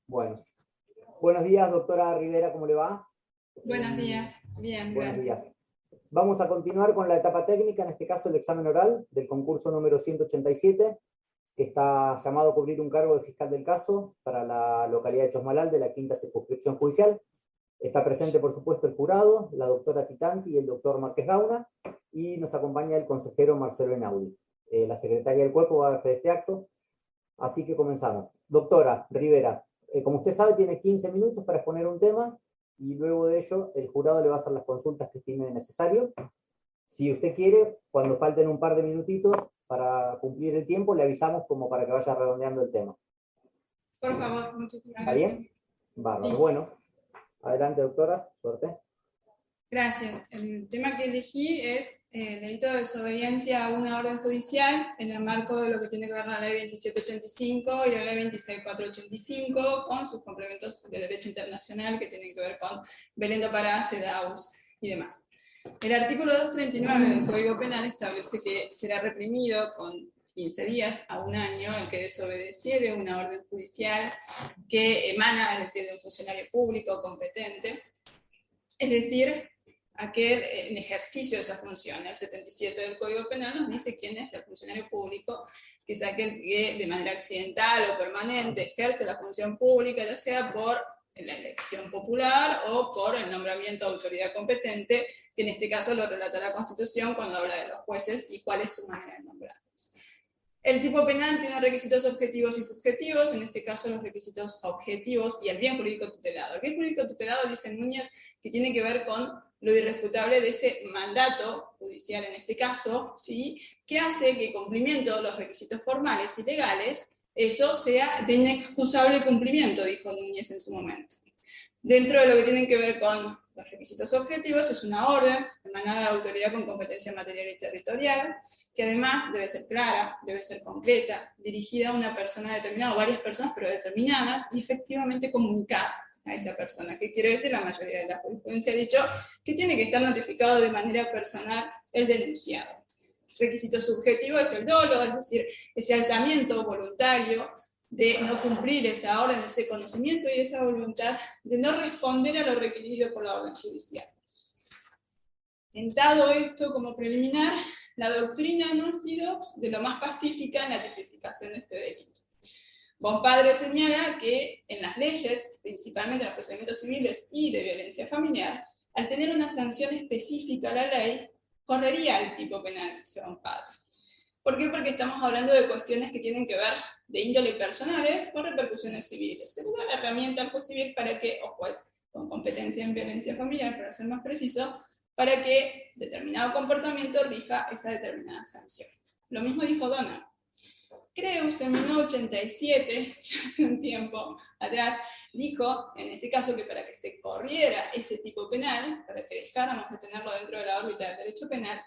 Bueno, buenos días, doctora Rivera, ¿cómo le va? Buenos días, bien, Buenos gracias. días. Vamos a continuar con la etapa técnica, en este caso el examen oral del concurso número 187, que está llamado a cubrir un cargo de fiscal del caso para la localidad de Chosmalal de la quinta circunscripción judicial. Está presente, por supuesto, el jurado, la doctora Titanti y el doctor Márquez Gauna, y nos acompaña el consejero Marcelo Enaudi. La secretaria del cuerpo va a dar fe de este acto, así que comenzamos. Doctora Rivera, como usted sabe, tiene 15 minutos para exponer un tema, y luego de ello el jurado le va a hacer las consultas que estime necesario. Si usted quiere, cuando falten un par de minutitos para cumplir el tiempo, le avisamos como para que vaya redondeando el tema. Por favor, muchísimas ¿Está gracias. bien? Bárbaro. Sí. Bueno, adelante, doctora. Suerte. Gracias. El tema que elegí es delito de desobediencia a una orden judicial en el marco de lo que tiene que ver la ley 2785 y la ley 26485, con sus complementos de derecho internacional que tienen que ver con Belén do Pará, CEDAW y demás. El artículo 239 del Código Penal establece que será reprimido con 15 días a un año el que desobedeciere una orden judicial que emana, es decir, de un funcionario público competente, es decir, aquel en ejercicio de esa función. El 77 del Código Penal nos dice quién es el funcionario público, que es aquel que de manera accidental o permanente ejerce la función pública, ya sea por la elección popular o por el nombramiento de autoridad competente, que en este caso lo relata la Constitución cuando habla de los jueces y cuál es su manera de nombrarlos. El tipo penal tiene requisitos objetivos y subjetivos, en este caso los requisitos objetivos y el bien jurídico tutelado. El bien jurídico tutelado, dice Núñez, que tiene que ver con lo irrefutable de ese mandato judicial en este caso, ¿sí?, que hace que cumplimiento de los requisitos formales y legales, eso sea de inexcusable cumplimiento, dijo Núñez en su momento. Dentro de lo que tienen que ver con los requisitos objetivos, es una orden emanada de autoridad con competencia material y territorial, que además debe ser clara, debe ser concreta, dirigida a una persona determinada, o varias personas, pero determinadas, y efectivamente comunicada a esa persona. ¿Qué quiere decir? La mayoría de la jurisprudencia ha dicho que tiene que estar notificado de manera personal el denunciado. Requisito subjetivo es el dolo, es decir, ese alzamiento voluntario de no cumplir esa orden, ese conocimiento y esa voluntad de no responder a lo requerido por la orden judicial. Dado esto como preliminar, la doctrina no ha sido de lo más pacífica en la tipificación de este delito. Bonpadre señala que en las leyes, principalmente en los procedimientos civiles y de violencia familiar, al tener una sanción específica a la ley, correría el tipo penal, dice Bonpadre. ¿Por qué? Porque estamos hablando de cuestiones que tienen que ver de índole personales o repercusiones civiles. Se le da la herramienta al juez civil para que, o juez con competencia en violencia familiar, para ser más preciso, para que determinado comportamiento rija esa determinada sanción. Lo mismo dijo Dona. Creus en 1987, ya hace un tiempo atrás, dijo, en este caso, que para que se corriera ese tipo penal, para que dejáramos de tenerlo dentro de la órbita del derecho penal,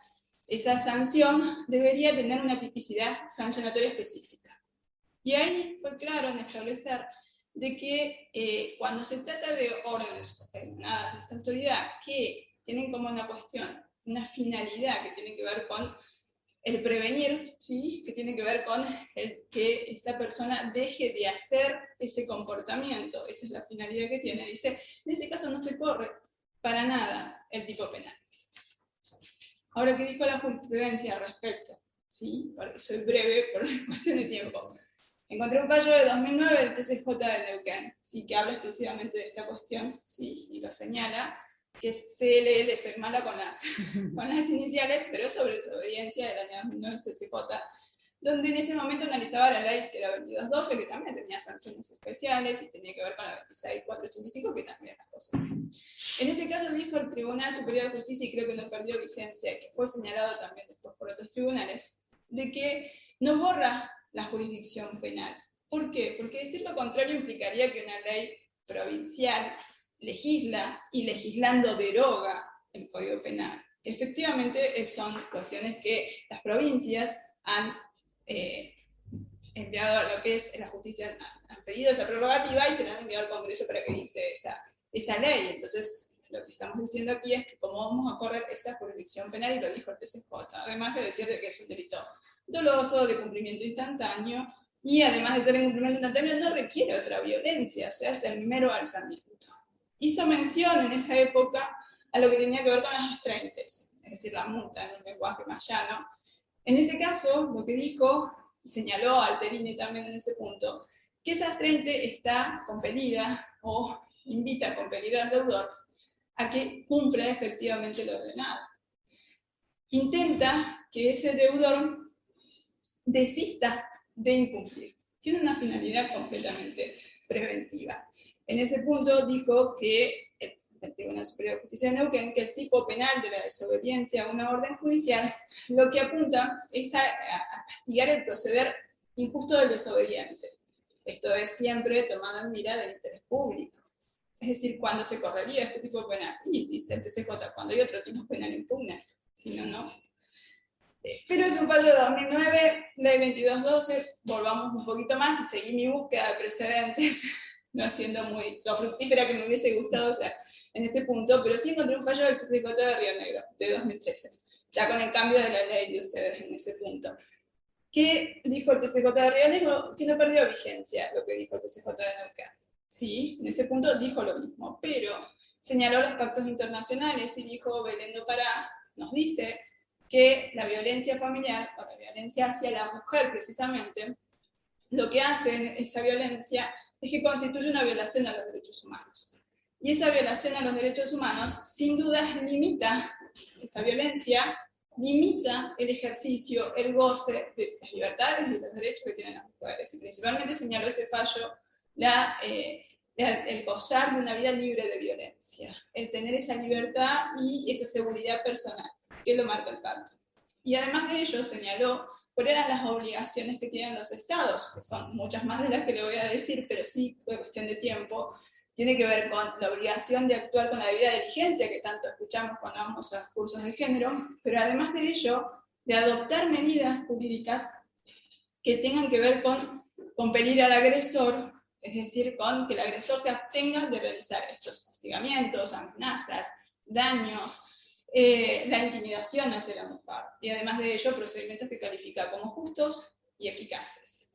esa sanción debería tener una tipicidad sancionatoria específica. Y ahí fue claro en establecer de que cuando se trata de órdenes emanadas de esta autoridad que tienen como una cuestión, una finalidad que tiene que ver con el prevenir, ¿sí?, que tiene que ver con el que esa persona deje de hacer ese comportamiento, esa es la finalidad que tiene, dice, en ese caso no se corre para nada el tipo penal. Ahora, ¿qué dijo la jurisprudencia al respecto? ¿Sí? Porque soy breve por cuestión de tiempo. Encontré un fallo de 2009 del TCJ de Neuquén, ¿sí?, que habla exclusivamente de esta cuestión, ¿sí?, y lo señala, que es CLL, soy mala con las iniciales, pero es sobre desobediencia del año 2009 TCJ, donde en ese momento analizaba la ley que era 2212, que también tenía sanciones especiales, y tenía que ver con la 26485, que también era cosa. En ese caso dijo el Tribunal Superior de Justicia, y creo que no perdió vigencia, que fue señalado también después por otros tribunales, de que no borra la jurisdicción penal. ¿Por qué? Porque decir lo contrario implicaría que una ley provincial legisla y legislando deroga el Código Penal. Efectivamente son cuestiones que las provincias han enviado a lo que es la justicia, han pedido esa prerrogativa y se la han enviado al Congreso para que dicte esa ley. Entonces, lo que estamos diciendo aquí es que cómo vamos a correr esa jurisdicción penal, y lo dijo el TCJ, además de decir que es un delito doloso, de cumplimiento instantáneo, y además de ser en cumplimiento instantáneo, no requiere otra violencia, o sea, es el mero alzamiento. Hizo mención en esa época a lo que tenía que ver con las astraentes, es decir, la multa en un lenguaje más llano. En ese caso, lo que dijo, y señaló Alterini también en ese punto, que esa astraente está compelida o invita a compelir al deudor a que cumpla efectivamente lo ordenado. Intenta que ese deudor desista de incumplir. Tiene una finalidad completamente preventiva. En ese punto dijo que el Tribunal Superior de Justicia de Neuquén, que el tipo penal de la desobediencia a una orden judicial lo que apunta es a castigar el proceder injusto del desobediente. Esto es siempre tomando en mira del interés público. Es decir, cuando se correría este tipo penal, y dice el TCJ, cuando hay otro tipo penal impugna, si no, no. Pero es un fallo de 2009, ley 2212, volvamos un poquito más y seguí mi búsqueda de precedentes, no siendo muy lo fructífera que me hubiese gustado ser en este punto, pero sí encontré un fallo del TCJ de Río Negro, de 2013, ya con el cambio de la ley de ustedes en ese punto. ¿Qué dijo el TCJ de Río Negro? Que no perdió vigencia lo que dijo el TCJ de Neuquén. Sí, en ese punto dijo lo mismo, pero señaló los pactos internacionales y dijo, Belén do Pará nos dice que la violencia familiar, o la violencia hacia la mujer precisamente, lo que hace esa violencia es que constituye una violación a los derechos humanos. Y esa violación a los derechos humanos, sin duda, limita esa violencia, limita el ejercicio, el goce de las libertades y los derechos que tienen las mujeres. Y principalmente señaló ese fallo el gozar de una vida libre de violencia, el tener esa libertad y esa seguridad personal, que lo marca el pacto. Y además de ello señaló cuáles eran las obligaciones que tienen los estados, que son muchas más de las que le voy a decir, pero sí, por cuestión de tiempo, tiene que ver con la obligación de actuar con la debida diligencia, que tanto escuchamos cuando vamos a cursos de género, pero además de ello, de adoptar medidas jurídicas que tengan que ver con compelir al agresor, es decir, con que el agresor se abstenga de realizar estos hostigamientos, amenazas, daños, la intimidación hacia la mujer, y además de ello, procedimientos que califica como justos y eficaces.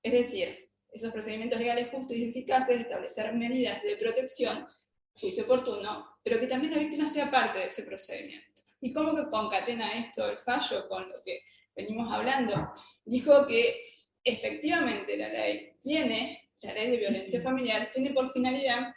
Es decir, esos procedimientos legales justos y eficaces, establecer medidas de protección, juicio oportuno, pero que también la víctima sea parte de ese procedimiento. ¿Y cómo que concatena esto el fallo con lo que venimos hablando? Dijo que efectivamente la ley de violencia familiar, tiene por finalidad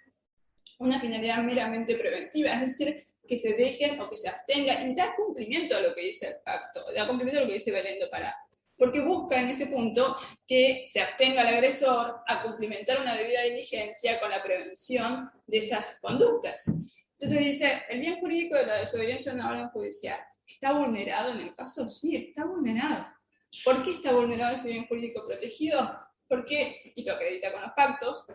una finalidad meramente preventiva, es decir, que se dejen o que se abstengan y da cumplimiento a lo que dice el pacto, da cumplimiento a lo que dice Belén do Pará, porque busca en ese punto que se abstenga el agresor a cumplimentar una debida diligencia con la prevención de esas conductas. Entonces dice, el bien jurídico de la desobediencia a una orden judicial, ¿está vulnerado en el caso? Sí, está vulnerado. ¿Por qué está vulnerado ese bien jurídico protegido? Porque, y lo acredita con los pactos,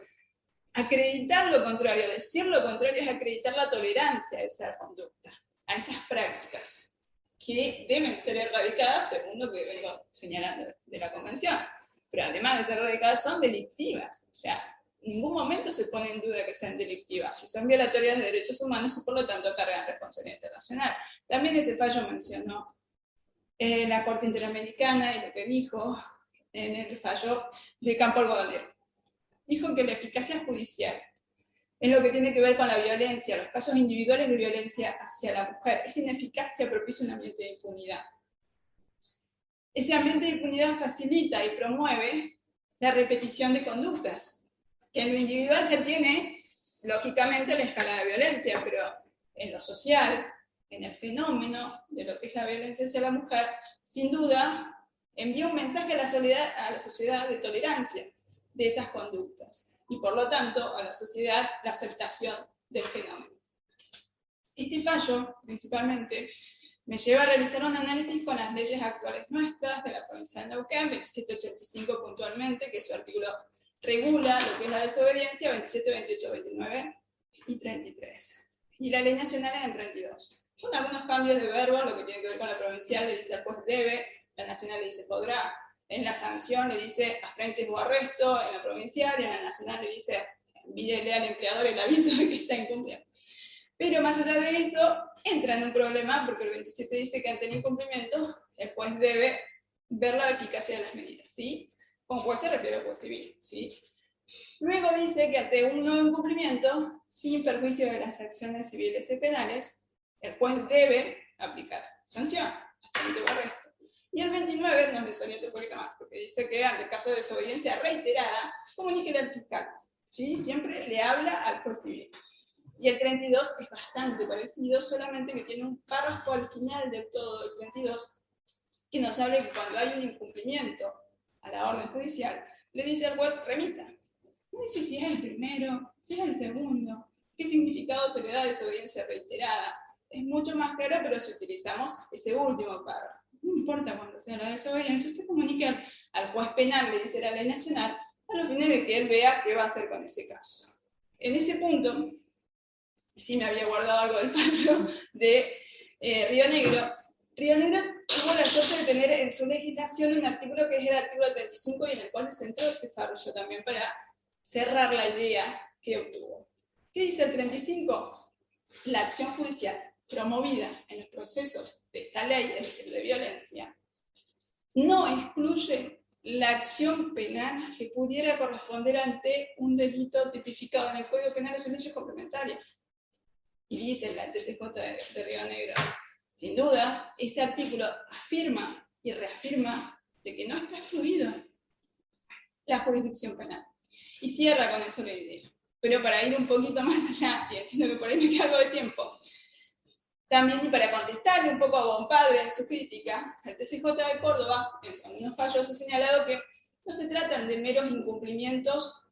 acreditar lo contrario, decir lo contrario es acreditar la tolerancia a esa conducta, a esas prácticas, que deben ser erradicadas según lo que vengo señalando de la Convención. Pero además de ser erradicadas, son delictivas. O sea, en ningún momento se pone en duda que sean delictivas, si son violatorias de derechos humanos y por lo tanto cargan responsabilidad internacional. También ese fallo mencionó la Corte Interamericana y lo que dijo en el fallo de Campo Algodonero. Dijo que la eficacia judicial en lo que tiene que ver con la violencia, los casos individuales de violencia hacia la mujer, esa ineficacia propicia un ambiente de impunidad. Ese ambiente de impunidad facilita y promueve la repetición de conductas, que en lo individual ya tiene, lógicamente, la escala de violencia, pero en lo social, en el fenómeno de lo que es la violencia hacia la mujer, sin duda envía un mensaje a la sociedad de tolerancia de esas conductas y por lo tanto a la sociedad la aceptación del fenómeno. Este fallo, principalmente, me lleva a realizar un análisis con las leyes actuales nuestras de la provincia de Neuquén, 2785 puntualmente, que su artículo regula lo que es la desobediencia, 27, 28, 29 y 33. Y la ley nacional es el 32. Con algunos cambios de verbo, lo que tiene que ver con la provincial le dice el juez debe, la nacional le dice podrá, en la sanción le dice astraente o arresto, en la provincial, y en la nacional le dice envíele al empleador el aviso de que está incumpliendo. Pero más allá de eso, entra en un problema, porque el 27 dice que ante el incumplimiento, el juez debe ver la eficacia de las medidas, ¿sí? como juez se refiere al juez civil, ¿sí? Luego dice que ante un no incumplimiento, sin perjuicio de las acciones civiles y penales, el juez debe aplicar sanción, hasta el arresto. Y el 29 nos desorienta un poquito más, porque dice que ante caso de desobediencia reiterada, comuníquele al fiscal, ¿sí? Siempre le habla al juez civil. Y el 32 es bastante parecido, solamente que tiene un párrafo al final de todo el 32 que nos habla que cuando hay un incumplimiento a la orden judicial, le dice al juez, remita. No dice si es el primero, si es el segundo, qué significado se le da a desobediencia reiterada. Es mucho más claro, pero si utilizamos ese último párrafo. No importa cuando sea la desobediencia, usted comunica al juez penal, le dice la ley nacional, a los fines de que él vea qué va a hacer con ese caso. En ese punto, sí me había guardado algo del fallo de Río Negro. Río Negro tuvo la suerte de tener en su legislación un artículo que es el artículo 35 y en el cual se centró ese fallo también para cerrar la idea que obtuvo. ¿Qué dice el 35? La acción judicial promovida en los procesos de esta ley, es decir, de violencia, no excluye la acción penal que pudiera corresponder ante un delito tipificado en el Código Penal o sus leyes complementarias. Y dice el TCJ de Río Negro, sin dudas, ese artículo afirma y reafirma de que no está excluido la jurisdicción penal. Y cierra con eso la idea. Pero para ir un poquito más allá, y entiendo que por ahí me queda algo de tiempo, también y para contestarle un poco a Bonpadre en su crítica, el TCJ de Córdoba, en algunos fallos, ha señalado que no se tratan de meros incumplimientos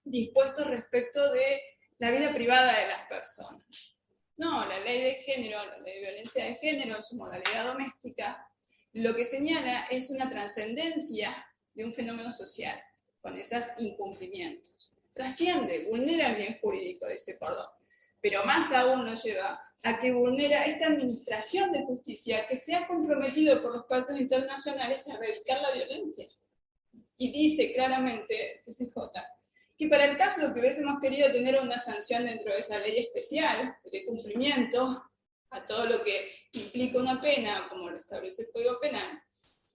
dispuestos respecto de la vida privada de las personas. No, la ley de género, la ley de violencia de género en su modalidad doméstica, lo que señala es una trascendencia de un fenómeno social, con esos incumplimientos. Trasciende, vulnera el bien jurídico de ese cordón, pero más aún nos lleva a que vulnera esta administración de justicia que se ha comprometido por los pactos internacionales a erradicar la violencia. Y dice claramente el TCJ que para el caso de que hubiésemos querido tener una sanción dentro de esa ley especial de cumplimiento a todo lo que implica una pena, como lo establece el Código Penal,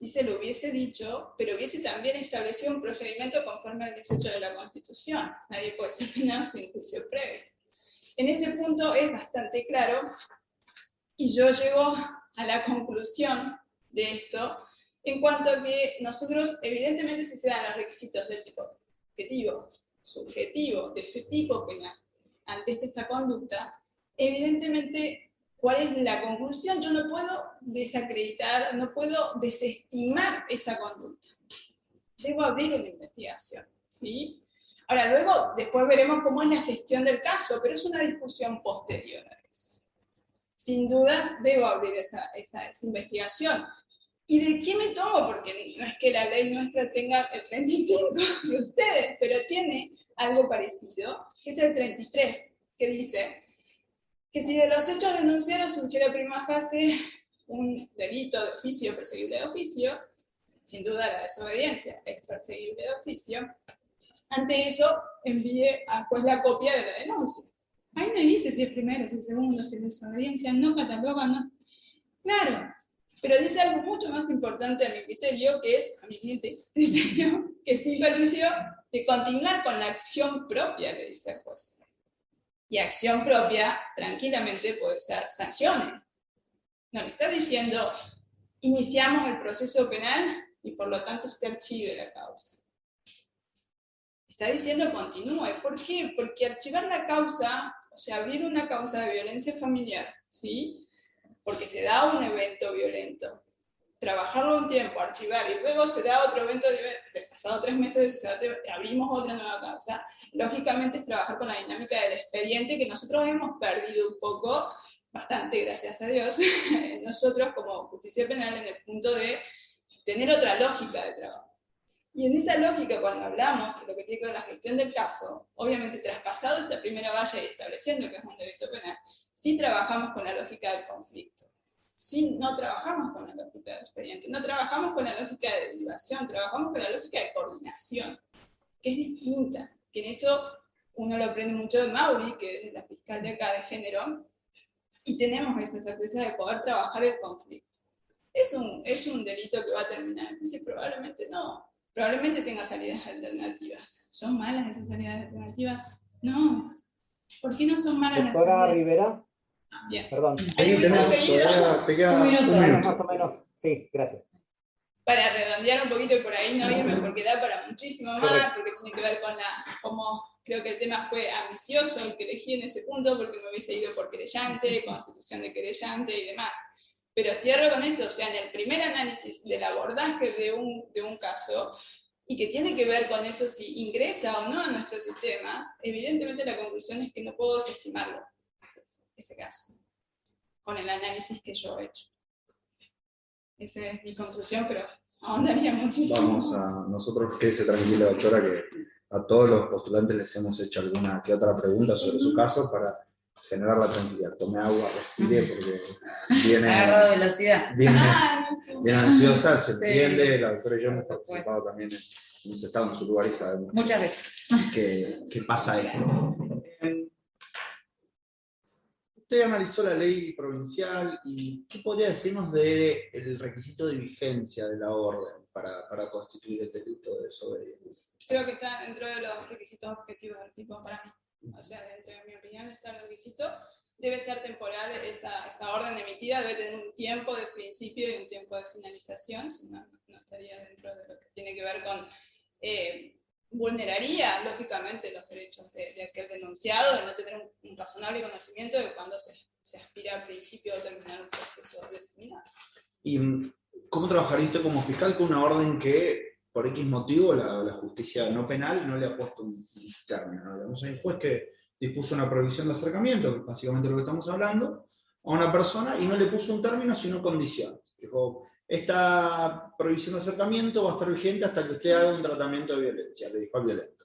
dice, lo hubiese dicho, pero hubiese también establecido un procedimiento conforme al 18 de la Constitución. Nadie puede ser penado sin juicio previo. En ese punto es bastante claro, y yo llego a la conclusión de esto, en cuanto a que nosotros, evidentemente, si se dan los requisitos del tipo objetivo, subjetivo, del tipo penal, ante esta conducta, evidentemente, ¿cuál es la conclusión? Yo no puedo desacreditar, no puedo desestimar esa conducta. Debo abrir una investigación, ¿sí? Ahora, luego, después veremos cómo es la gestión del caso, pero es una discusión posterior a eso. Sin dudas, debo abrir esa investigación. ¿Y de qué me tomo? Porque no es que la ley nuestra tenga el 35 de ustedes, pero tiene algo parecido, que es el 33, que dice que si de los hechos denunciados surgiera prima facie un delito de oficio perseguible de oficio, sin duda la desobediencia es perseguible de oficio, ante eso envíe a juez la copia de la denuncia. Ahí me dice si es primero, si es segundo, si es desobediencia, no cataloga, no. Claro, pero dice algo mucho más importante a mi criterio, que es, a mi criterio, que sin perjuicio de continuar con la acción propia, le dice el juez. Y acción propia, tranquilamente, puede ser sanciones. No le está diciendo, iniciamos el proceso penal y por lo tanto usted archive la causa. Está diciendo continúe. ¿Por qué? Porque archivar la causa, o sea, abrir una causa de violencia familiar, ¿sí? Porque se da un evento violento, trabajarlo un tiempo, archivar, y luego se da otro evento, pasado 3 meses, abrimos otra nueva causa. Lógicamente es trabajar con la dinámica del expediente que nosotros hemos perdido un poco, bastante gracias a Dios, nosotros como justicia penal en el punto de tener otra lógica de trabajo. Y en esa lógica, cuando hablamos de lo que tiene que ver la gestión del caso, obviamente traspasado esta primera valla y estableciendo que es un delito penal, sí trabajamos con la lógica del conflicto. Sí, no trabajamos con la lógica del expediente, no trabajamos con la lógica de derivación, trabajamos con la lógica de coordinación, que es distinta, que en eso uno lo aprende mucho de Mauri, que es la fiscal de acá de género, y tenemos esa certeza de poder trabajar el conflicto. ¿Es un delito que va a terminar en juicio? Probablemente no. probablemente tenga salidas alternativas. ¿Son malas esas salidas alternativas? No. ¿Por qué no son malas las Doctora salidas? Rivera, Bien. perdón. Hay un Tenés, seguido. todavía te queda Un minuto. un minuto. Más o menos, sí, gracias. Para redondear un poquito y por ahí no irme porque da para muchísimo más, Correcto. porque tiene que ver con cómo creo que el tema fue ambicioso el que elegí en ese punto, porque me hubiese ido por querellante, constitución de querellante y demás. Pero cierro con esto, o sea, en el primer análisis del abordaje de un caso, y que tiene que ver con eso si ingresa o no a nuestros sistemas, evidentemente la conclusión es que no puedo desestimarlo, ese caso, con el análisis que yo he hecho. Esa es mi conclusión, pero ahondaría muchísimo. Nosotros quédese tranquila, doctora, que a todos los postulantes les hemos hecho alguna que otra pregunta sobre su caso para generar la tranquilidad. Tome agua, respire, porque viene, Agarrado velocidad. viene ansiosa, se Sí. entiende. La doctora y yo hemos participado también, hemos estado en su lugar y sabemos Muchas veces. que pasa esto. Usted analizó la ley provincial y ¿qué podría decirnos del requisito de vigencia de la orden para constituir el delito de desobediencia? Creo que está dentro de los requisitos objetivos del tipo para mí. O sea, dentro de mi opinión está el requisito. Debe ser temporal, esa orden emitida debe tener un tiempo de principio y un tiempo de finalización, si no, no estaría dentro de lo que tiene que ver con... vulneraría, lógicamente, los derechos de aquel denunciado, de no tener un razonable conocimiento de cuando se aspira al principio de terminar un proceso determinado. ¿Y cómo trabajaría usted como fiscal con una orden que, por X motivo, la justicia no penal no le ha puesto un término, ¿no? Digamos, hay un juez que dispuso una prohibición de acercamiento, que es básicamente lo que estamos hablando, a una persona y no le puso un término, sino condiciones. Dijo, esta prohibición de acercamiento va a estar vigente hasta que usted haga un tratamiento de violencia, le dijo al violento.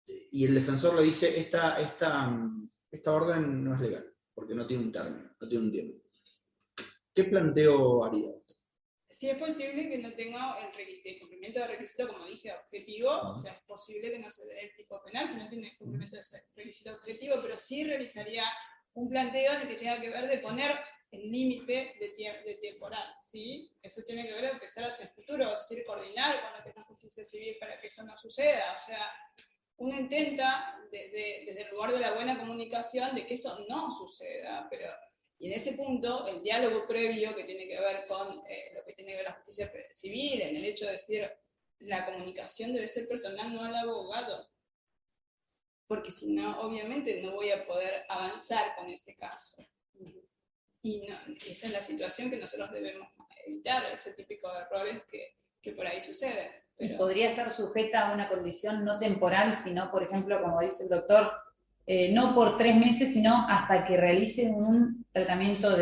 Y el defensor le dice, esta orden no es legal, porque no tiene un término, no tiene un tiempo. ¿Qué planteo haría? Si es posible que no tenga el cumplimiento de requisito, como dije, objetivo, o sea, es posible que no se dé el tipo penal si no tiene el cumplimiento de ese requisito objetivo, pero sí realizaría un planteo en el que tenga que ver de poner el límite de temporal, ¿sí? Eso tiene que ver de empezar hacia el futuro, es decir, coordinar con lo que es la justicia civil para que eso no suceda, o sea, uno intenta desde el lugar de la buena comunicación de que eso no suceda, pero... Y en ese punto, el diálogo previo que tiene que ver con lo que tiene que ver la justicia civil, en el hecho de decir, la comunicación debe ser personal, no al abogado. Porque si no, obviamente no voy a poder avanzar con ese caso. Y no, esa es la situación que nosotros debemos evitar, ese típico de errores que por ahí suceden. Pero... ¿Podría estar sujeta a una condición no temporal, sino, por ejemplo, como dice el doctor, no por 3 meses, sino hasta que realice un tratamiento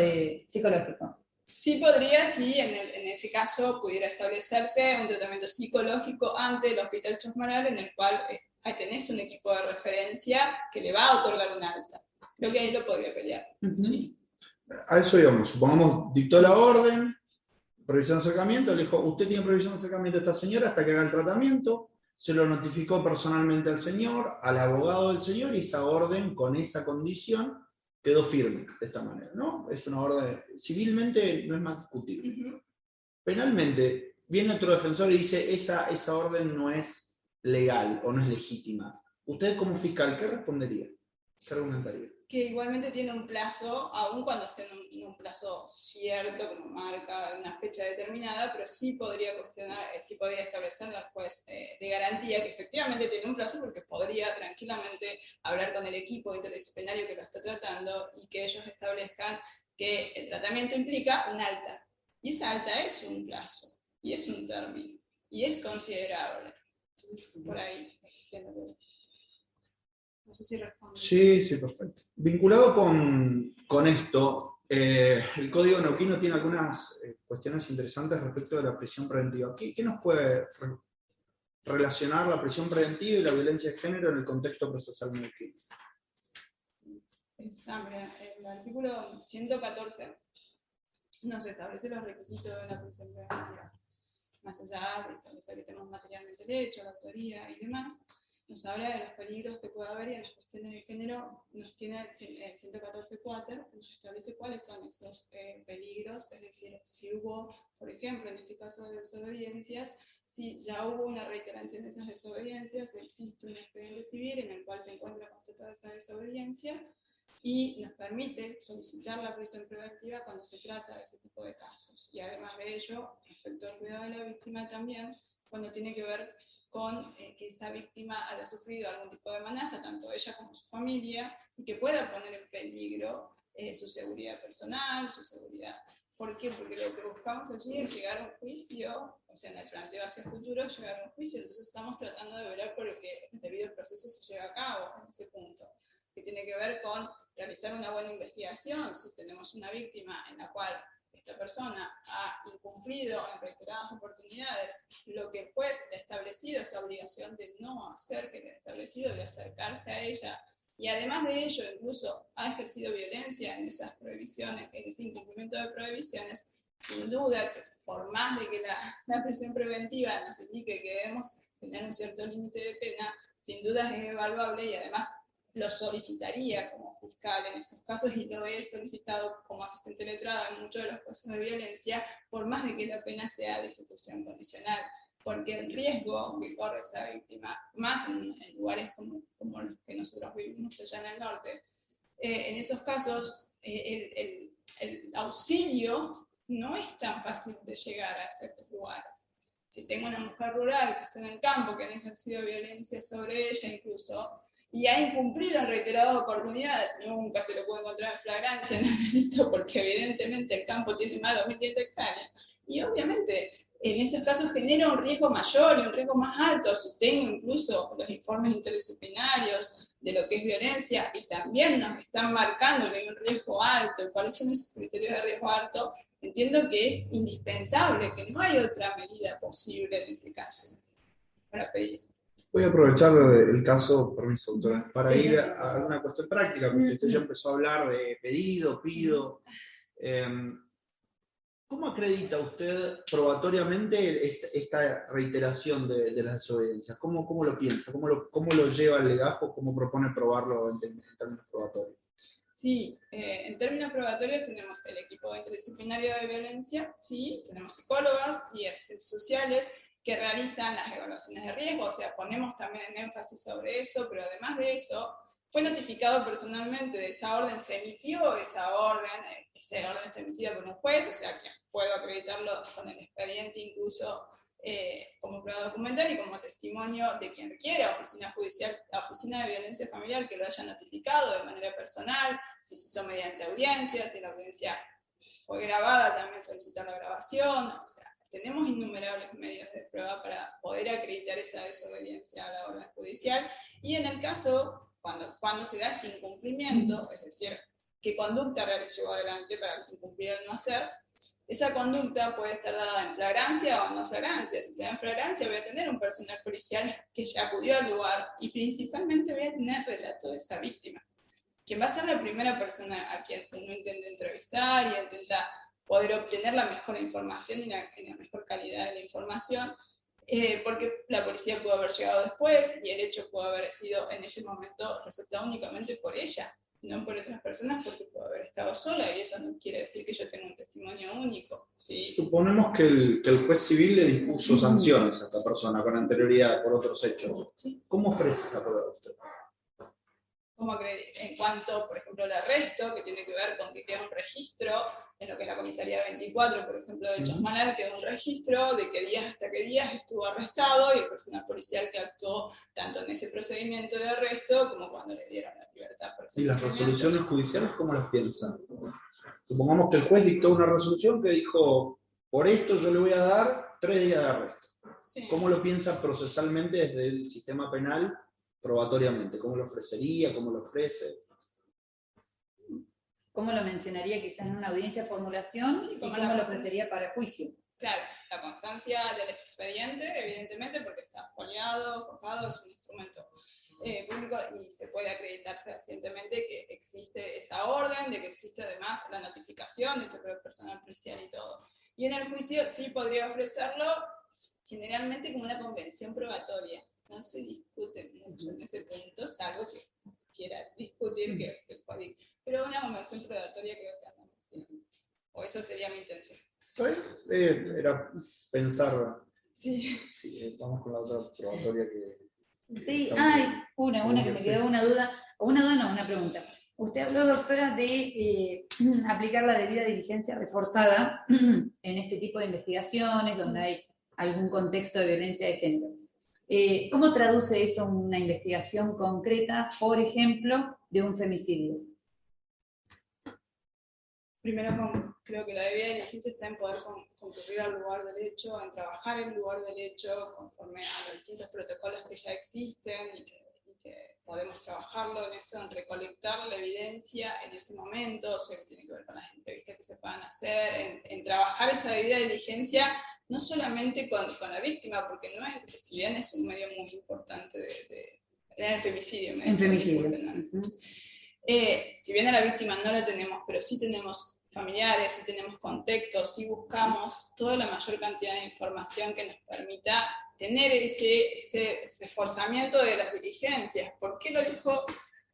psicológico? Sí podría, sí, en ese caso pudiera establecerse un tratamiento psicológico ante el Hospital Chosmaral, en el cual ahí tenés un equipo de referencia que le va a otorgar un alta. Creo que ahí lo podría pelear. Sí. A eso íbamos, supongamos, dictó la orden, prohibición de acercamiento, le dijo, usted tiene prohibición de acercamiento a esta señora hasta que haga el tratamiento, se lo notificó personalmente al señor, al abogado del señor, y esa orden, con esa condición, quedó firme de esta manera, ¿no? Es una orden, civilmente no es más discutible. Penalmente, viene otro defensor y dice, esa orden no es legal o no es legítima. ¿Usted como fiscal qué respondería? ¿Qué argumentaría? Que igualmente tiene un plazo, aun cuando sea un plazo cierto, como marca una fecha determinada, pero sí podría cuestionar, sí podría establecer al juez de garantía que efectivamente tiene un plazo, porque podría tranquilamente hablar con el equipo interdisciplinario que lo está tratando y que ellos establezcan que el tratamiento implica un alta. Y esa alta es un plazo, y es un término, y es considerable. Entonces, por ahí, no sé si responde. Sí, perfecto. Vinculado con esto, el Código Neuquino tiene algunas cuestiones interesantes respecto de la prisión preventiva. ¿Qué nos puede relacionar la prisión preventiva y la violencia de género en el contexto procesal neuquino? El artículo 114 nos establece los requisitos de la prisión preventiva. Más allá de establecer que tenemos materialmente el hecho, la autoría y demás, nos habla de los peligros que puede haber, y en las cuestiones de género nos tiene el 114.4, nos establece cuáles son esos peligros, es decir, si hubo, por ejemplo, en este caso de desobediencias, si ya hubo una reiteración de esas desobediencias, existe un expediente civil en el cual se encuentra constatada esa desobediencia y nos permite solicitar la prisión preventiva cuando se trata de ese tipo de casos. Y además de ello, respecto al cuidado de la víctima también, cuando tiene que ver con que esa víctima haya sufrido algún tipo de amenaza, tanto ella como su familia, y que pueda poner en peligro su seguridad personal, su seguridad. ¿Por qué? Porque lo que buscamos allí es llegar a un juicio, o sea, en el planteo hacia el futuro, llegar a un juicio. Entonces estamos tratando de velar por que el debido proceso se lleve a cabo en ese punto, que tiene que ver con realizar una buena investigación. Si tenemos una víctima en la cual esta persona ha incumplido en reiteradas oportunidades lo que el juez le ha establecido, esa obligación de no hacer, que le ha establecido, de acercarse a ella, y además de ello incluso ha ejercido violencia en esas prohibiciones, en ese incumplimiento de prohibiciones, sin duda que por más de que la prisión preventiva nos indique que debemos tener un cierto límite de pena, sin duda es evaluable y además lo solicitaría como fiscal en esos casos y lo he solicitado como asistente letrada en muchos de los casos de violencia, por más de que la pena sea de ejecución condicional, porque el riesgo que corre esa víctima, más en lugares como los que nosotros vivimos allá en el norte, en esos casos el auxilio no es tan fácil de llegar a ciertos lugares. Si tengo una mujer rural que está en el campo, que han ejercido violencia sobre ella incluso, y ha incumplido en reiteradas oportunidades, nunca se lo puede encontrar en flagrancia en el delito, porque evidentemente el campo tiene más de 2.500 hectáreas, y obviamente en esos casos genera un riesgo mayor y un riesgo más alto. Si tengo incluso los informes interdisciplinarios de lo que es violencia, y también nos están marcando que hay un riesgo alto, cuáles son esos criterios de riesgo alto, entiendo que es indispensable, que no hay otra medida posible en ese caso para pedir. Voy a aprovechar el caso, permiso, doctora, para Sí, ir no. a una cuestión práctica, porque usted ya empezó a hablar de pedido, pido. ¿Cómo acredita usted probatoriamente esta reiteración de las desobediencias? ¿Cómo lo piensa? ¿Cómo lo lleva al legajo? ¿Cómo propone probarlo en términos probatorios? Sí, en términos probatorios tenemos el equipo interdisciplinario de violencia, sí, tenemos psicólogas y asistentes sociales que realizan las evaluaciones de riesgo, o sea, ponemos también en énfasis sobre eso, pero además de eso, fue notificado personalmente de esa orden, se emitió esa orden está emitida por un juez, o sea, que puedo acreditarlo con el expediente incluso como prueba documental y como testimonio de quien requiera, oficina judicial, oficina de violencia familiar que lo haya notificado de manera personal, si se hizo mediante audiencia, si la audiencia fue grabada, también solicitar la grabación, o sea, tenemos innumerables medios de prueba para poder acreditar esa desobediencia a la orden judicial, y en el caso, cuando se da ese incumplimiento, es decir, qué conducta llevó adelante para incumplir el no hacer, esa conducta puede estar dada en flagrancia o en no flagrancia. Si se da en flagrancia, voy a tener un personal policial que ya acudió al lugar y principalmente voy a tener relato de esa víctima, quien va a ser la primera persona a quien uno intenta entrevistar y intenta poder obtener la mejor información y la mejor calidad de la información, porque la policía pudo haber llegado después y el hecho pudo haber sido en ese momento resaltado únicamente por ella, no por otras personas, porque pudo haber estado sola, y eso no quiere decir que yo tenga un testimonio único, ¿sí? Suponemos que el juez civil le dispuso sanciones a esta persona con anterioridad por otros hechos. ¿Sí? ¿Cómo ofrece esa prueba usted? En cuanto, por ejemplo, al arresto, que tiene que ver con que queda un registro, en lo que es la comisaría 24, por ejemplo, de Chosmalal, queda un registro de qué días hasta qué días estuvo arrestado y el personal policial que actuó tanto en ese procedimiento de arresto como cuando le dieron la libertad. ¿Y las resoluciones judiciales cómo las piensan? Supongamos que el juez dictó una resolución que dijo, por esto yo le voy a dar 3 días de arresto. Sí. ¿Cómo lo piensa procesalmente desde el sistema penal probatoriamente? ¿Cómo lo ofrecería? ¿Cómo lo ofrece? ¿Cómo lo mencionaría quizás en una audiencia de formulación? Sí, ¿Y cómo lo ofrecería para juicio? Claro, la constancia del expediente, evidentemente, porque está foliado, forjado, es un instrumento público y se puede acreditar fehacientemente que existe esa orden, de que existe además la notificación hecha por el personal policial y todo. Y en el juicio sí podría ofrecerlo generalmente como una convención probatoria. No se discute mucho en ese punto, salvo que quiera discutir que el código. Pero una convención probatoria creo que anda bien. O eso sería mi intención. Era pensar Sí. Sí, vamos con la otra probatoria que... Sí, está hay muy- una que me quedó una duda, no, una pregunta. Usted habló, doctora, de aplicar la debida diligencia reforzada en este tipo de investigaciones donde hay algún contexto de violencia de género. ¿Cómo traduce eso en una investigación concreta, por ejemplo, de un femicidio? Primero, creo que la debida diligencia está en poder concurrir al lugar del hecho, en trabajar en el lugar del hecho conforme a los distintos protocolos que ya existen y que podemos trabajarlo en eso, en recolectar la evidencia en ese momento, o sea, que tiene que ver con las entrevistas que se puedan hacer, en trabajar esa debida diligencia, no solamente con la víctima, porque no es, si bien es un medio muy importante en el femicidio. En femicidio. Si bien a la víctima no la tenemos, pero sí tenemos familiares, sí tenemos contextos, sí buscamos toda la mayor cantidad de información que nos permita tener ese reforzamiento de las diligencias. ¿Por qué lo dijo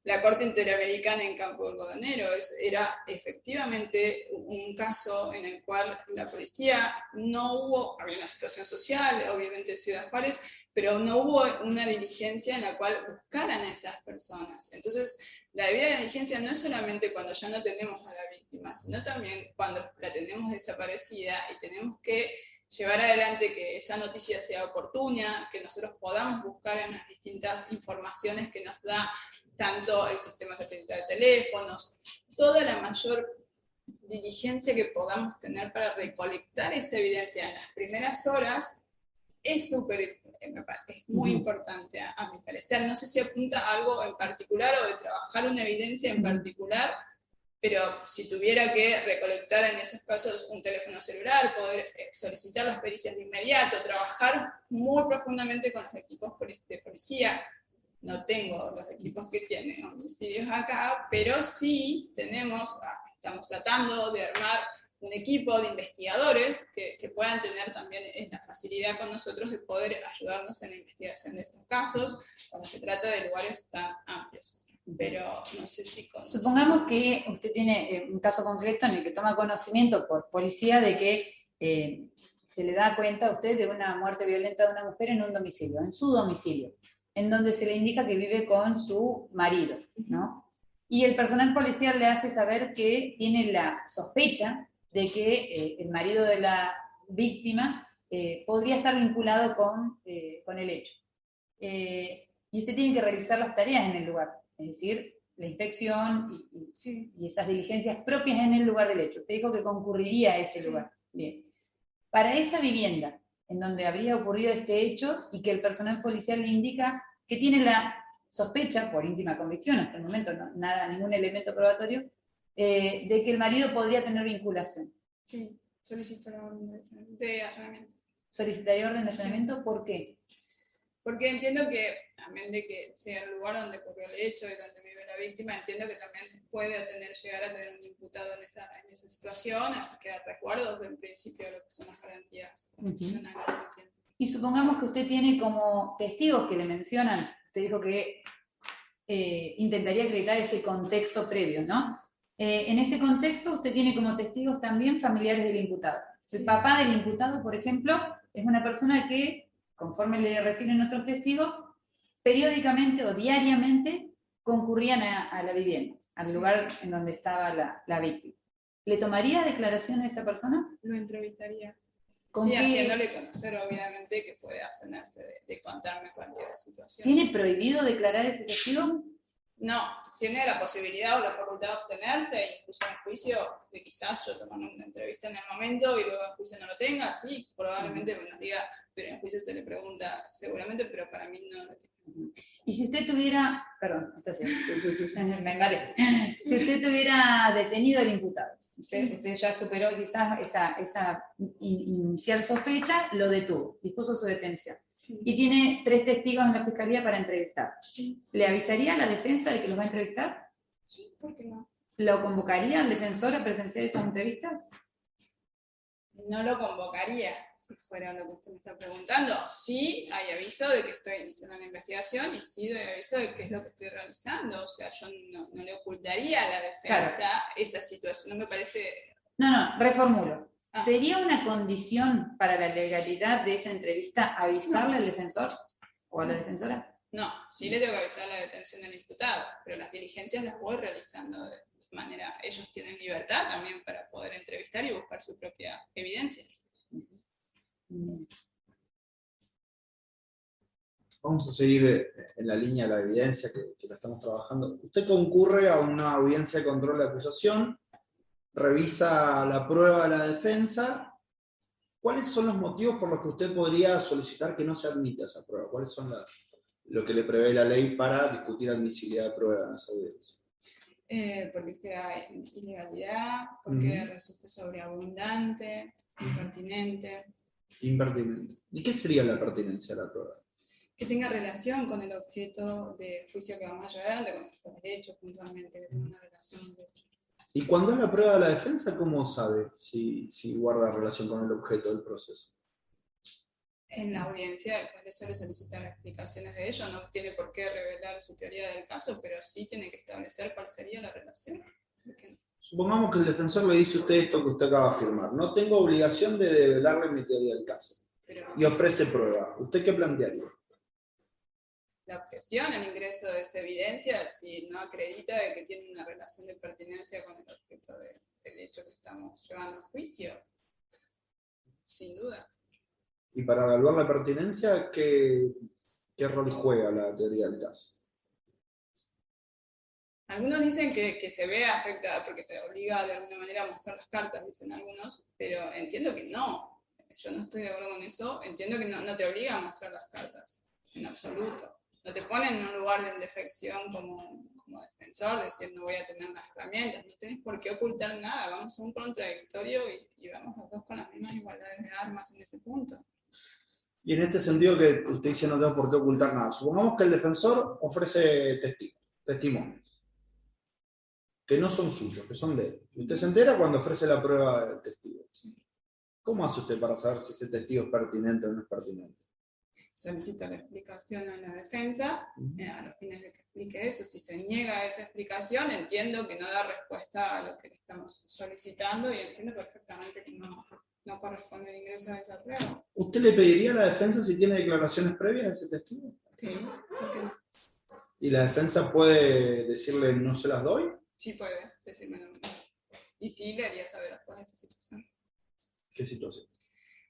la Corte Interamericana en Campo Algodonero? Era efectivamente un caso en el cual la policía había una situación social, obviamente en Ciudad Juárez, pero no hubo una diligencia en la cual buscaran a esas personas. Entonces, la debida diligencia no es solamente cuando ya no tenemos a la víctima, sino también cuando la tenemos desaparecida y tenemos que llevar adelante que esa noticia sea oportuna, que nosotros podamos buscar en las distintas informaciones que nos da tanto el sistema satelital de teléfonos, toda la mayor diligencia que podamos tener para recolectar esa evidencia en las primeras horas es muy importante a mi parecer. No sé si apunta a algo en particular o de trabajar una evidencia en particular, pero si tuviera que recolectar en esos casos un teléfono celular, poder solicitar las pericias de inmediato, trabajar muy profundamente con los equipos de policía. No tengo los equipos que tienen homicidios acá, pero sí estamos tratando de armar un equipo de investigadores que puedan tener también la facilidad con nosotros de poder ayudarnos en la investigación de estos casos cuando se trata de lugares tan amplios. Pero no sé si... Supongamos que usted tiene un caso concreto en el que toma conocimiento por policía de que se le da cuenta a usted de una muerte violenta de una mujer en un domicilio, en su domicilio, en donde se le indica que vive con su marido, ¿no? Y el personal policial le hace saber que tiene la sospecha de que el marido de la víctima podría estar vinculado con el hecho. Y usted tiene que realizar las tareas en el lugar, es decir, la inspección y esas diligencias propias en el lugar del hecho. Usted dijo que concurriría a ese lugar. Bien. Para esa vivienda en donde habría ocurrido este hecho y que el personal policial le indica que tiene la sospecha, por íntima convicción, hasta el momento ningún elemento probatorio, de que el marido podría tener vinculación. Sí, solicito la orden de allanamiento. ¿Solicitaría orden de allanamiento? ¿Por qué? Porque entiendo que, también de que sea el lugar donde ocurrió el hecho y donde vive la víctima, entiendo que también puede llegar a tener un imputado en esa situación, así que recuerdo desde el principio de lo que son las garantías constitucionales. Y supongamos que usted tiene como testigos que le mencionan, usted dijo que intentaría acreditar ese contexto previo, ¿no? En ese contexto usted tiene como testigos también familiares del imputado. El papá del imputado, por ejemplo, es una persona que, conforme le refieren otros testigos, periódicamente o diariamente concurrían a la vivienda, al lugar en donde estaba la víctima. ¿Le tomaría declaración a esa persona? Lo entrevistaría. Sí, haciéndole conocer, obviamente, que puede abstenerse de contarme cualquier situación. ¿Tiene prohibido declarar ese testigo? No, tiene la posibilidad o la facultad de abstenerse, incluso en juicio, de quizás yo tomar una entrevista en el momento y luego en juicio no lo tenga, sí, probablemente me nos diga, pero en juicio se le pregunta seguramente, pero para mí no lo tengo. Y si usted tuviera, perdón, me engalé. Si usted tuviera detenido al imputado, usted ya superó quizás esa inicial sospecha, lo detuvo, dispuso su detención. Sí. Y tiene 3 testigos en la fiscalía para entrevistar. Sí. ¿Le avisaría a la defensa de que los va a entrevistar? Sí, ¿por qué no? ¿Lo convocaría al defensor a presenciar esas entrevistas? No lo convocaría, si fuera lo que usted me está preguntando. Sí, hay aviso de que estoy iniciando una investigación y sí hay aviso de qué es lo que estoy realizando. O sea, yo no le ocultaría a la defensa esa situación. No me parece... No, reformulo. ¿Sería una condición para la legalidad de esa entrevista avisarle al defensor o a la defensora? No, sí le tengo que avisar la detención del imputado, pero las diligencias las voy realizando de manera, ellos tienen libertad también para poder entrevistar y buscar su propia evidencia. Vamos a seguir en la línea de la evidencia que la estamos trabajando. Usted concurre a una audiencia de control de acusación, revisa la prueba de la defensa. ¿Cuáles son los motivos por los que usted podría solicitar que no se admita esa prueba? ¿Cuáles son lo que le prevé la ley para discutir admisibilidad de prueba en esa audiencia? Porque sea ilegalidad, porque resulte sobreabundante, impertinente. Impertinente. ¿Y qué sería la pertinencia de la prueba? Que tenga relación con el objeto de juicio que vamos a llevar adelante, con nuestros derechos puntualmente, que tenga una relación de eso. Y cuando es la prueba de la defensa, ¿cómo sabe si guarda relación con el objeto del proceso? En la audiencia, el juez le suele solicitar explicaciones de ello, no tiene por qué revelar su teoría del caso, pero sí tiene que establecer cuál sería la relación. ¿Por qué no? Supongamos que el defensor le dice a usted esto que usted acaba de afirmar. No tengo obligación de develarle mi teoría del caso. Y ofrece prueba. ¿Usted qué plantearía? La objeción al ingreso de esa evidencia, si no acredita de que tiene una relación de pertinencia con el objeto del hecho que estamos llevando a juicio, sin dudas. Y para evaluar la pertinencia, ¿qué rol juega la teoría del caso? Algunos dicen que se ve afectada porque te obliga de alguna manera a mostrar las cartas, dicen algunos, pero entiendo que no. Yo no estoy de acuerdo con eso, entiendo que no te obliga a mostrar las cartas, en absoluto. No te ponen en un lugar de indefección como defensor, decir no voy a tener las herramientas, no tenés por qué ocultar nada, vamos a un contradictorio y vamos los dos con las mismas igualdades de armas en ese punto. Y en este sentido que usted dice no tengo por qué ocultar nada, supongamos que el defensor ofrece testimonios, que no son suyos, que son de él. Y usted se entera cuando ofrece la prueba del testigo. ¿Cómo hace usted para saber si ese testigo es pertinente o no es pertinente? Solicito la explicación a la defensa, a los fines de que explique eso. Si se niega esa explicación, entiendo que no da respuesta a lo que le estamos solicitando y entiendo perfectamente que no corresponde el ingreso a esa prueba. ¿Usted le pediría a la defensa si tiene declaraciones previas de ese testigo? Sí, ¿por qué no? ¿Y la defensa puede decirle no se las doy? Sí puede decirme no. Y sí le haría saber después de esa situación. ¿Qué situación?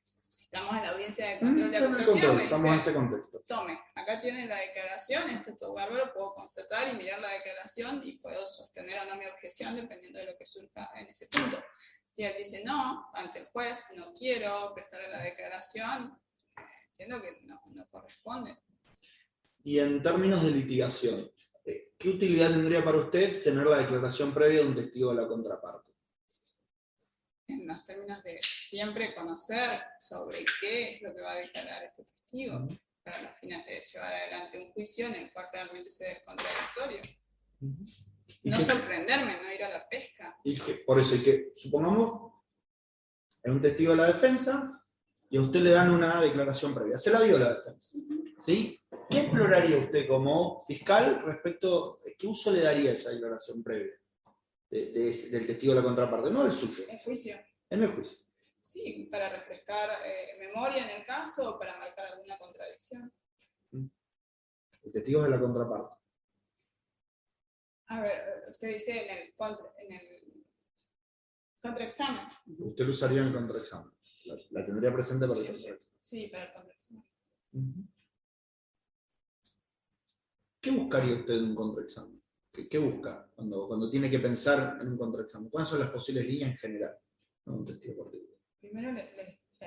Si estamos en la audiencia de control de acusación, me estamos en dice, ese contexto. tome, acá tiene la declaración, está todo bárbaro, puedo constatar y mirar la declaración y puedo sostener o no mi objeción dependiendo de lo que surja en ese punto. Si él dice no, ante el juez, no quiero prestarle la declaración, entiendo que no corresponde. Y en términos de litigación, ¿qué utilidad tendría para usted tener la declaración previa de un testigo de la contraparte? En los términos de siempre conocer sobre qué es lo que va a declarar ese testigo, para los fines de llevar adelante un juicio en el cual realmente se dé el contradictorio. No sorprenderme, no ir a la pesca. Por eso, supongamos, es un testigo de la defensa y a usted le dan una declaración previa. Se la dio la defensa. ¿Sí? ¿Qué exploraría usted como fiscal respecto, qué uso le daría esa declaración previa del testigo de la contraparte? No del suyo. ¿En juicio? En el juicio. Sí, para refrescar memoria en el caso o para marcar alguna contradicción. El testigo de la contraparte. A ver, usted dice en el contraexamen. Usted lo usaría en el contraexamen. La tendría presente para el contraexamen. Sí, para el contraexamen. ¿Qué buscaría usted en un contraexamen? ¿Qué busca cuando tiene que pensar en un contraexamen? ¿Cuáles son las posibles líneas en general? No un testigo particular. Primero, la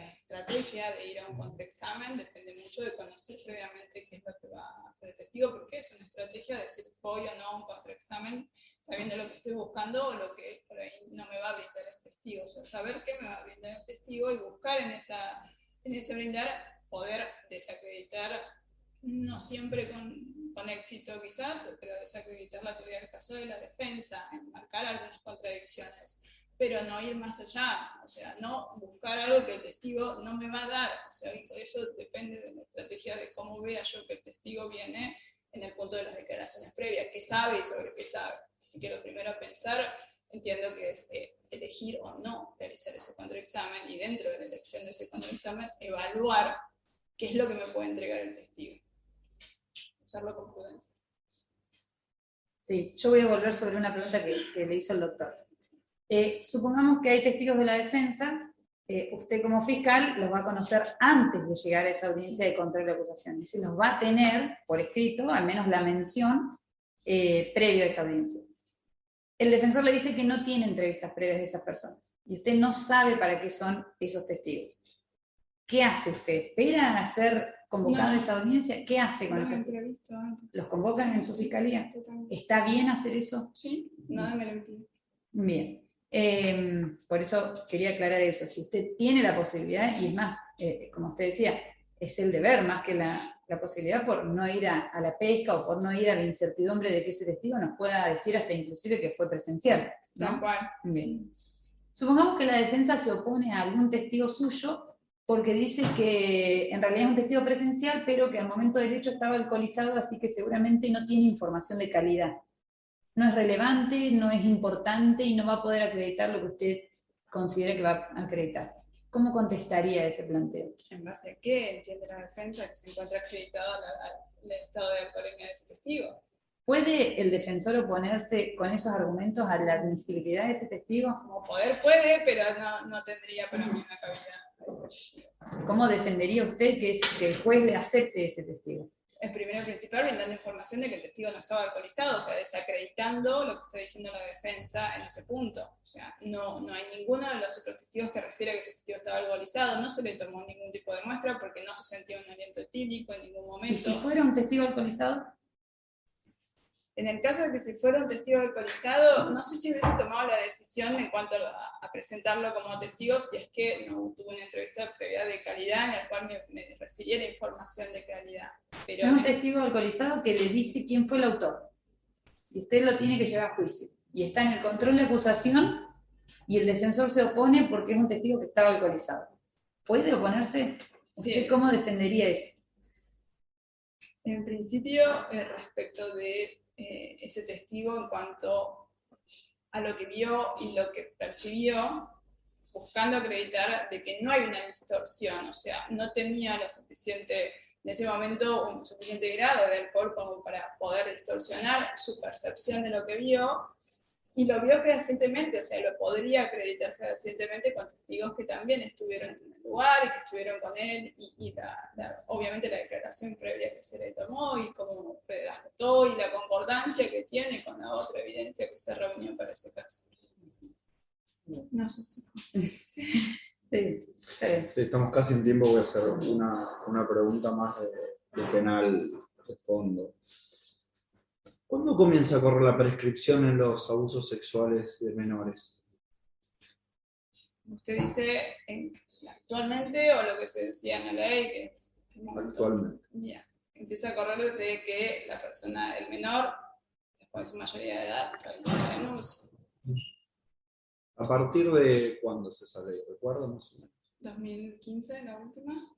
estrategia de ir a un contraexamen depende mucho de conocer previamente qué es lo que va a hacer el testigo, porque es una estrategia de decir voy o no a un contraexamen sabiendo lo que estoy buscando o lo que por ahí no me va a brindar el testigo. O sea, saber qué me va a brindar el testigo y buscar en ese brindar poder desacreditar, no siempre con éxito quizás, pero desacreditar la teoría del caso de la defensa, enmarcar algunas contradicciones, pero no ir más allá, o sea, no buscar algo que el testigo no me va a dar, o sea, y eso depende de la estrategia de cómo vea yo que el testigo viene en el punto de las declaraciones previas, qué sabe y sobre qué sabe. Así que lo primero a pensar entiendo que es elegir o no realizar ese contraexamen, y dentro de la elección de ese contraexamen, evaluar qué es lo que me puede entregar el testigo. Usarlo con prudencia. Sí, yo voy a volver sobre una pregunta que le hizo el doctor. Supongamos que hay testigos de la defensa, usted como fiscal los va a conocer antes de llegar a esa audiencia de control de acusación, es decir, los va a tener por escrito, al menos la mención, previo a esa audiencia. El defensor le dice que no tiene entrevistas previas de esas personas, y usted no sabe para qué son esos testigos. ¿Qué hace usted? ¿Espera a ser convocado a esa audiencia? ¿Qué hace con esos testigos? ¿Los convocan en su fiscalía? Totalmente. ¿Está bien hacer eso? Sí, nada me lo impide. Bien. Por eso quería aclarar eso. Si usted tiene la posibilidad, y es más, como usted decía, es el deber más que la posibilidad, por no ir a la pesca o por no ir a la incertidumbre de que ese testigo nos pueda decir hasta inclusive que fue presencial, ¿no? Tal cual. Bien. Supongamos que la defensa se opone a algún testigo suyo porque dice que en realidad es un testigo presencial, pero que al momento del hecho estaba alcoholizado, así que seguramente no tiene información de calidad. No es relevante, no es importante y no va a poder acreditar lo que usted considera que va a acreditar. ¿Cómo contestaría ese planteo? ¿En base a qué entiende la defensa que se encuentra acreditado el estado de alcoholemia de ese testigo? ¿Puede el defensor oponerse con esos argumentos a la admisibilidad de ese testigo? Como poder puede, pero no tendría para mí una cabida. ¿Cómo defendería usted que el juez le acepte ese testigo? El primero principal, brindando información de que el testigo no estaba alcoholizado, o sea, desacreditando lo que está diciendo la defensa en ese punto. O sea, no hay ninguno de los otros testigos que refiere a que ese testigo estaba alcoholizado, no se le tomó ningún tipo de muestra porque no se sentía un aliento etílico en ningún momento. ¿Y si fuera un testigo alcoholizado? En el caso de que si fuera un testigo alcoholizado, no sé si hubiese tomado la decisión en cuanto a presentarlo como testigo si es que no tuvo una entrevista previa de calidad en la cual me refiriera información de calidad. Pero es un testigo alcoholizado que le dice quién fue el autor. Y usted lo tiene que llevar a juicio. Y está en el control de acusación y el defensor se opone porque es un testigo que estaba alcoholizado. ¿Puede oponerse? ¿Usted sí. cómo defendería eso? En principio, respecto de ese testigo en cuanto a lo que vio y lo que percibió, buscando acreditar de que no hay una distorsión, o sea, no tenía lo suficiente, en ese momento, un suficiente grado de alcohol como para poder distorsionar su percepción de lo que vio, y lo vio fehacientemente, o sea, lo podría acreditar fehacientemente con testigos que también estuvieron en el lugar y que estuvieron con él, y obviamente la declaración previa que se le tomó y cómo redactó y la concordancia que tiene con la otra evidencia que se reunió para ese caso. No sé si... Sí, estamos casi en tiempo, voy a hacer una pregunta más de penal de fondo. ¿Cuándo comienza a correr la prescripción en los abusos sexuales de menores? ¿Usted dice actualmente o lo que se decía en la ley? Que Actualmente. Bien. Empieza a correr desde que la persona, el menor, después de su mayoría de edad, realiza la denuncia. ¿A partir de cuándo se sale? ¿Recuerda más o menos? 2015, la última.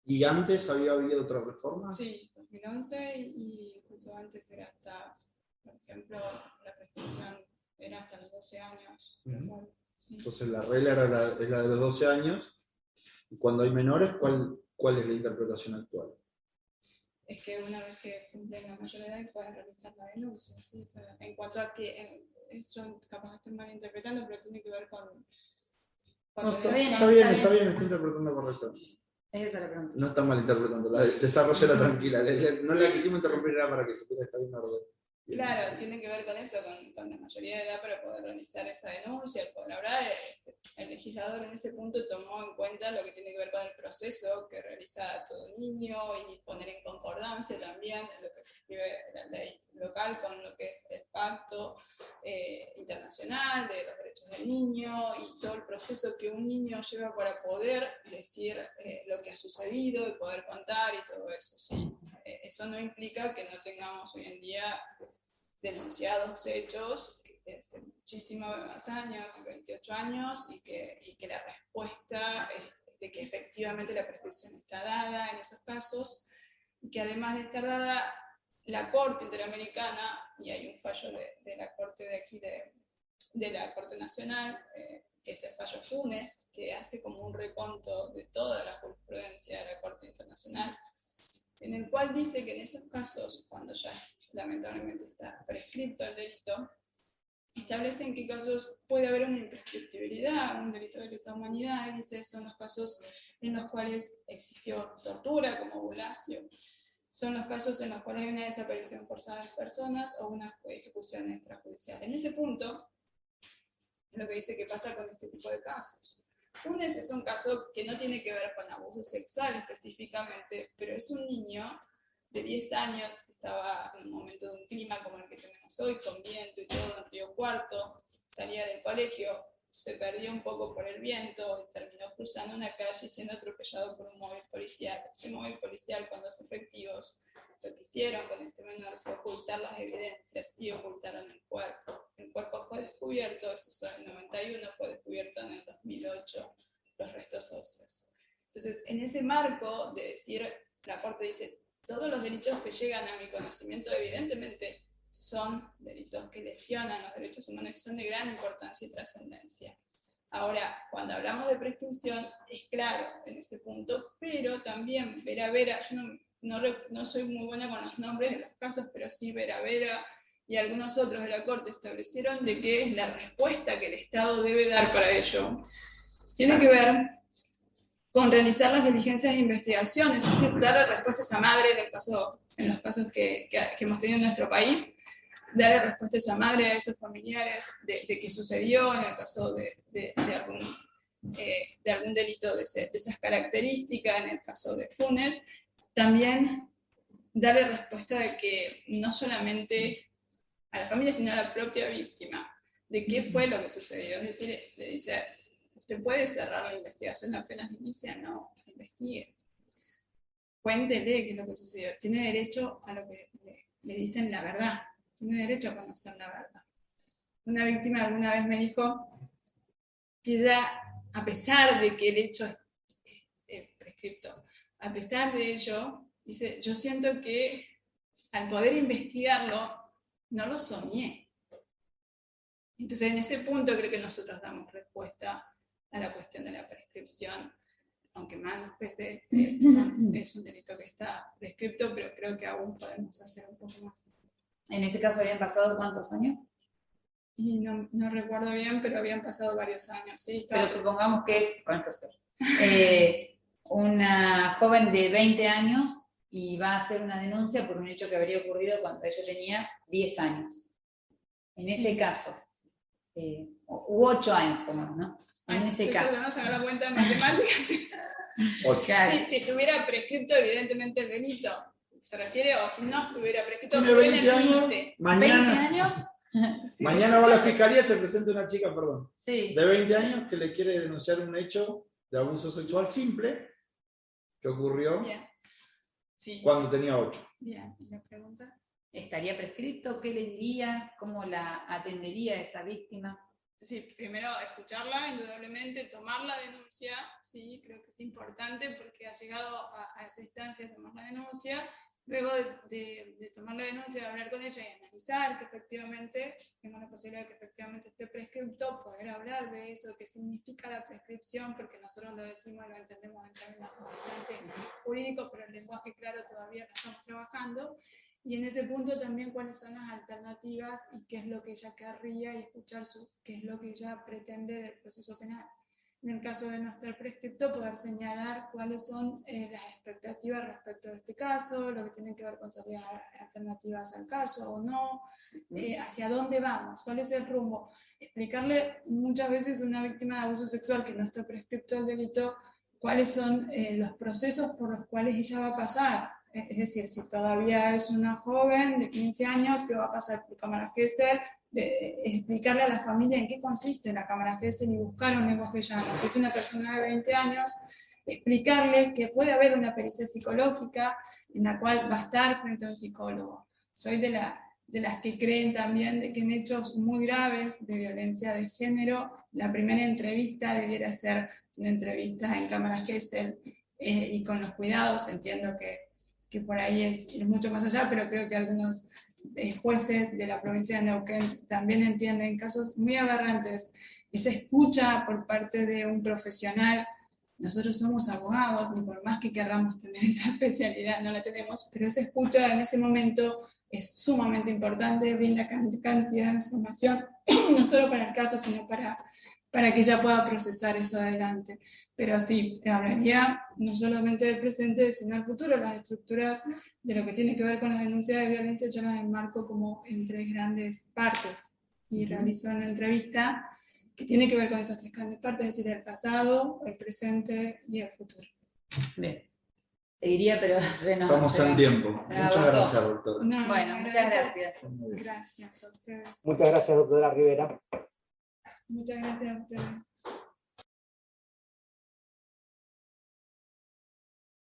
¿Y antes había habido otra reforma? Sí, 2011 y incluso antes era hasta, por ejemplo, la prescripción era hasta los 12 años. Sí. Entonces la regla es la de los 12 años. Y cuando hay menores, ¿cuál es la interpretación actual? Es que una vez que cumplen la mayoría de edad pueden realizar la denuncia. ¿Sí? O sea, en cuanto a que, yo capaz que estoy malinterpretando, pero tiene que ver con... No, está bien, estoy interpretando correctamente. Esa es la pregunta. No está malinterpretando, desarrolla tranquila. No la quisimos interrumpir, era para que supiera que está bien orden. Claro, tiene que ver con eso, con la mayoría de edad para poder realizar esa denuncia, poder hablar. El legislador en ese punto tomó en cuenta lo que tiene que ver con el proceso que realiza todo niño y poner en concordancia también lo que prescribe la ley local con lo que es el pacto internacional de los derechos del niño y todo el proceso que un niño lleva para poder decir lo que ha sucedido y poder contar y todo eso. Sí. Eso no implica que no tengamos hoy en día denunciados hechos de hace muchísimos años, 28 años, y que la respuesta es de que efectivamente la prescripción está dada en esos casos, y que además de estar dada, la Corte Interamericana, y hay un fallo de la Corte de aquí, de la Corte Nacional, que es el fallo Funes, que hace como un reconto de toda la jurisprudencia de la Corte Internacional, en el cual dice que en esos casos, cuando ya lamentablemente está prescripto el delito, establece en qué casos puede haber una imprescriptibilidad, un delito de lesa humanidad, y dice, son los casos en los cuales existió tortura, como Bulacio, son los casos en los cuales hay una desaparición forzada de personas o una ejecución extrajudicial. En ese punto, lo que dice que pasa con este tipo de casos. Funes es un caso que no tiene que ver con abuso sexual específicamente, pero es un niño de 10 años que estaba en un momento de un clima como el que tenemos hoy, con viento y todo en Río Cuarto, salía del colegio, se perdió un poco por el viento y terminó cruzando una calle y siendo atropellado por un móvil policial. Ese móvil policial, con los efectivos, lo que hicieron con este menor fue ocultar las evidencias y ocultaron el cuerpo. El cuerpo fue descubierto, eso fue en el 91, fue descubierto en el 2008, los restos óseos. Entonces, en ese marco de decir, la Corte dice, todos los delitos que llegan a mi conocimiento evidentemente son delitos que lesionan los derechos humanos y son de gran importancia y trascendencia. Ahora, cuando hablamos de prescripción, es claro en ese punto, pero también Vera, yo no soy muy buena con los nombres de los casos, pero sí Vera y algunos otros de la Corte establecieron de qué es la respuesta que el Estado debe dar para ello. Tiene que ver con realizar las diligencias de investigación, es decir, darle respuestas a madre en los casos que hemos tenido en nuestro país, darle respuestas a madre, a esos familiares, de qué sucedió en el caso de algún delito de esas características, en el caso de Funes, también darle respuesta de que no solamente a la familia, sino a la propia víctima, de qué fue lo que sucedió. Es decir, le dice, usted puede cerrar la investigación apenas inicia, no, investigue. Cuéntele qué es lo que sucedió. Tiene derecho a lo que le dicen la verdad. Tiene derecho a conocer la verdad. Una víctima alguna vez me dijo que ella, a pesar de que el hecho es prescripto, a pesar de ello, dice, yo siento que al poder investigarlo, no lo soñé. Entonces, en ese punto creo que nosotros damos respuesta a la cuestión de la prescripción, aunque más nos pese, es un delito que está prescripto, pero creo que aún podemos hacer un poco más. En ese caso, ¿habían pasado cuántos años? Y no recuerdo bien, pero habían pasado varios años, ¿sí? Pero supongamos que es, una joven de 20 años y va a hacer una denuncia por un hecho que habría ocurrido cuando ella tenía 10 años. En ese caso, u 8 años, como, ¿no? En ese caso. No sacar la cuenta de matemáticas. 8. Sí, si estuviera prescripto, evidentemente el delito se refiere, o si no estuviera prescrito, tiene 20 años, mañana, 20 años. Sí, mañana va a la fiscalía y se presenta una chica, perdón, Sí. de 20 años que le quiere denunciar un hecho de abuso sexual simple que ocurrió bien. Sí. cuando tenía 8. Bien, ¿y la pregunta? ¿Estaría prescripto? ¿Qué le diría? ¿Cómo la atendería esa víctima? Sí, primero escucharla, indudablemente, tomar la denuncia, sí, creo que es importante porque ha llegado a esa instancia de tomar la denuncia, luego de tomar la denuncia, de hablar con ella y analizar que efectivamente, tengo la posibilidad de que efectivamente esté prescripto, poder hablar de eso, qué significa la prescripción, porque nosotros lo decimos y lo entendemos en términos bastante jurídicos, pero el lenguaje claro todavía lo estamos trabajando. Y en ese punto también cuáles son las alternativas y qué es lo que ella querría y escuchar qué es lo que ella pretende del proceso penal. En el caso de no estar prescripto, poder señalar cuáles son las expectativas respecto a este caso, lo que tiene que ver con salidas alternativas al caso o no, hacia dónde vamos, cuál es el rumbo. Explicarle muchas veces a una víctima de abuso sexual que no está prescripto el delito, cuáles son los procesos por los cuales ella va a pasar. Es decir, si todavía es una joven de 15 años que va a pasar por cámara Gesell, explicarle a la familia en qué consiste la cámara Gesell y buscar un lenguaje llano. Si es una persona de 20 años, explicarle que puede haber una pericia psicológica en la cual va a estar frente a un psicólogo. Soy de las que creen también de que en hechos muy graves de violencia de género, la primera entrevista debiera ser una entrevista en cámara Gesell y con los cuidados. Entiendo que que por ahí es mucho más allá, pero creo que algunos jueces de la provincia de Neuquén también entienden casos muy aberrantes. Esa escucha por parte de un profesional. Nosotros somos abogados, ni por más que querramos tener esa especialidad, no la tenemos, pero esa escucha en ese momento es sumamente importante, brinda cantidad de información, no solo para el caso, sino para que ella pueda procesar eso adelante. Pero sí, hablaría no solamente del presente, sino del futuro. Las estructuras de lo que tiene que ver con las denuncias de violencia yo las enmarco como en 3 grandes partes. Y realizo una entrevista que tiene que ver con esas 3 grandes partes, es decir, el pasado, el presente y el futuro. Bien. Seguiría, pero estamos en tiempo. Muchas gracias, doctora. No, bueno, muchas gracias. Gracias a ustedes. Muchas gracias, doctora Rivera. Muchas gracias a ustedes.